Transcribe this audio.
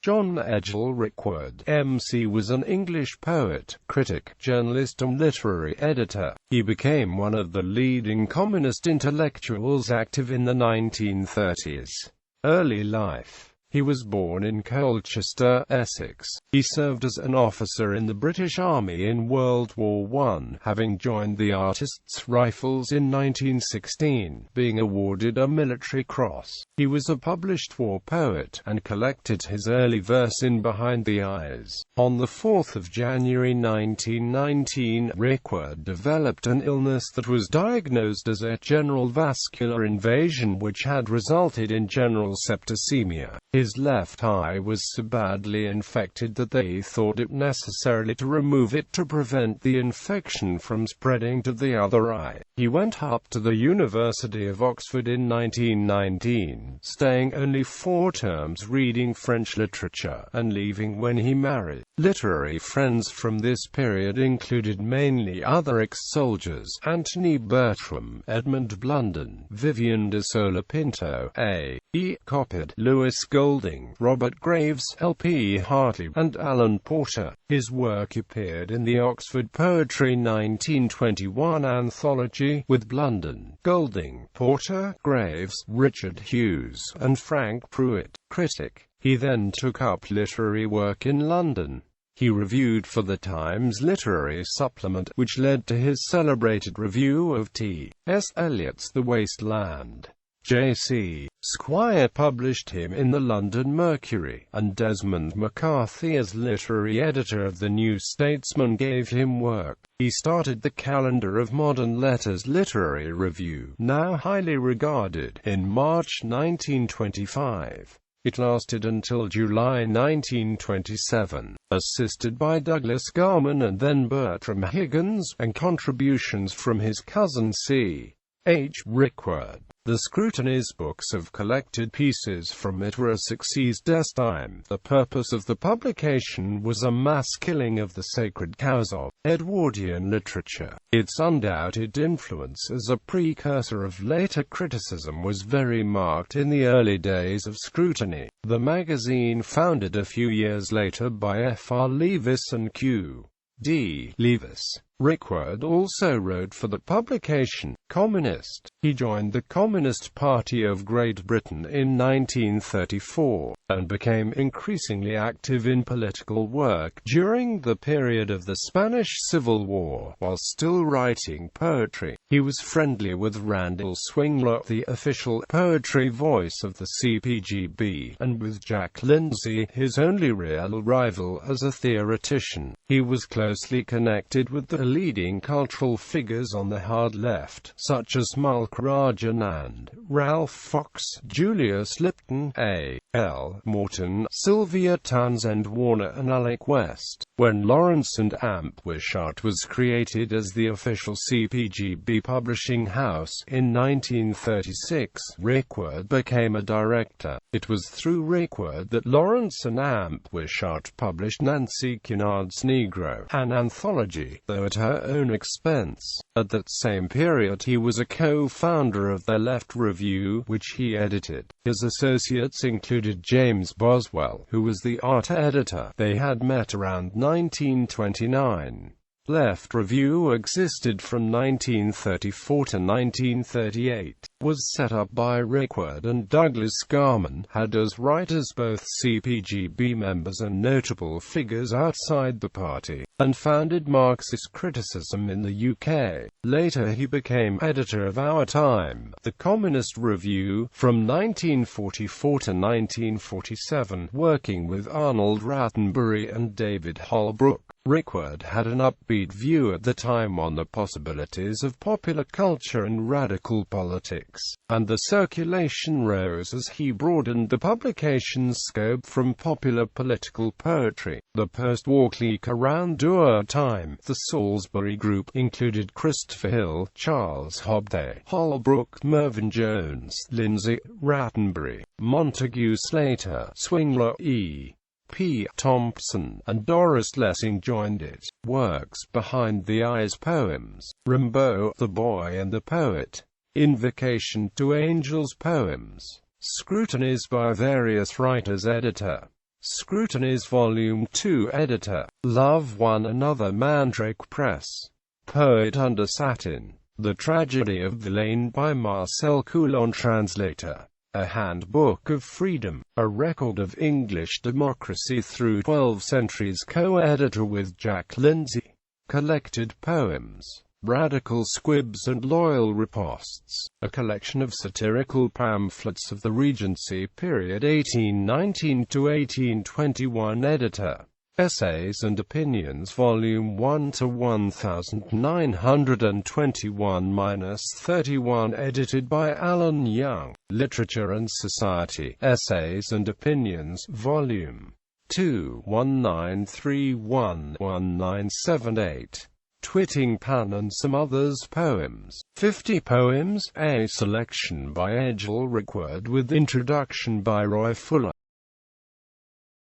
John Edgell Rickword, MC, was an English poet, critic, journalist and literary editor. He became one of the leading communist intellectuals active in the 1930s. Early life. He was born in Colchester, Essex. He served as an officer in the British Army in World War I, having joined the Artists' Rifles in 1916, being awarded a military cross. He was a published war poet, and collected his early verse in Behind the Eyes. On the 4th of January 1919, Rickword developed an illness that was diagnosed as a general vascular invasion which had resulted in general septicemia. His left eye was so badly infected that they thought it necessary to remove it to prevent the infection from spreading to the other eye. He went up to the University of Oxford in 1919, staying only 4 terms reading French literature, and leaving when he married. Literary friends from this period included mainly other ex-soldiers, Anthony Bertram, Edmund Blunden, Vivian de Sola Pinto, A.E. Coppard, Lewis Golding, Robert Graves, L.P. Hartley, and Alan Porter. His work appeared in the Oxford Poetry 1921 anthology, with Blunden, Golding, Porter, Graves, Richard Hughes, and Frank Pruitt. Critic. He then took up literary work in London. He reviewed for the Times Literary Supplement, which led to his celebrated review of T.S. Eliot's The Waste Land. J.C. Squire published him in the London Mercury, and Desmond McCarthy, as literary editor of the New Statesman, gave him work. He started the Calendar of Modern Letters literary review, now highly regarded, in March 1925. It lasted until July 1927, assisted by Douglas Garman and then Bertram Higgins, and contributions from his cousin C. H. Rickword. The Scrutiny's books of collected pieces from it were a succès d'estime. The purpose of the publication was a mass killing of the sacred cows of Edwardian literature. Its undoubted influence as a precursor of later criticism was very marked in the early days of Scrutiny. The magazine, founded a few years later by F. R. Leavis and Q. D. Leavis. Rickword also wrote for the publication Communist. He joined the Communist Party of Great Britain in 1934, and became increasingly active in political work during the period of the Spanish Civil War, while still writing poetry. He was friendly with Randall Swingler, the official poetry voice of the CPGB, and with Jack Lindsay, his only real rival as a theoretician. He was closely connected with the leading cultural figures on the hard left, such as Mulcahy and Ralph Fox, Julius Lipton, A. L. Morton, Sylvia Townsend Warner, and Alec West. When Lawrence and Amp Wishart was created as the official CPGB publishing house in 1936, Rickword became a director. It was through Rickword that Lawrence and Amp Wishart published Nancy Cunard's Negro, an anthology, though at her own expense. At that same period he was a co-founder of their Left Review, which he edited. His associates included James Boswell, who was the art editor. They had met around 1929. Left Review existed from 1934 to 1938, was set up by Rickword and Douglas Garman, had as writers both CPGB members and notable figures outside the party, and founded Marxist criticism in the UK. Later he became editor of Our Time, the Communist Review, from 1944 to 1947, working with Arnold Rattenbury and David Holbrook. Rickword had an upbeat view at the time on the possibilities of popular culture and radical politics, and the circulation rose as he broadened the publication's scope from popular political poetry. The post-war clique around Our Time, the Salisbury Group, included Christopher Hill, Charles Hobday, Holbrook, Mervyn Jones, Lindsay, Rattenbury, Montague Slater, Swingler, E. P. Thompson, and Doris Lessing joined it. Works Behind the Eyes poems, Rimbaud, The Boy and the Poet, Invocation to Angels poems, Scrutinies by various writers editor. Scrutinies Volume 2 Editor. Love One Another Mandrake Press. Poet Under Satin. The Tragedy of Villain by Marcel Coulon. Translator. A Handbook of Freedom. A Record of English Democracy Through 12 Centuries. Co-editor with Jack Lindsay. Collected Poems. Radical Squibs and Loyal Riposts, a collection of satirical pamphlets of the Regency period 1819 to 1821. Editor. Essays and Opinions Volume 1 to 1921-31, edited by Alan Young. Literature and Society. Essays and Opinions Volume 2, 1931-1978. Twitting Pan and Some Others Poems. 50 Poems, a selection by Edgell Rickword with introduction by Roy Fuller.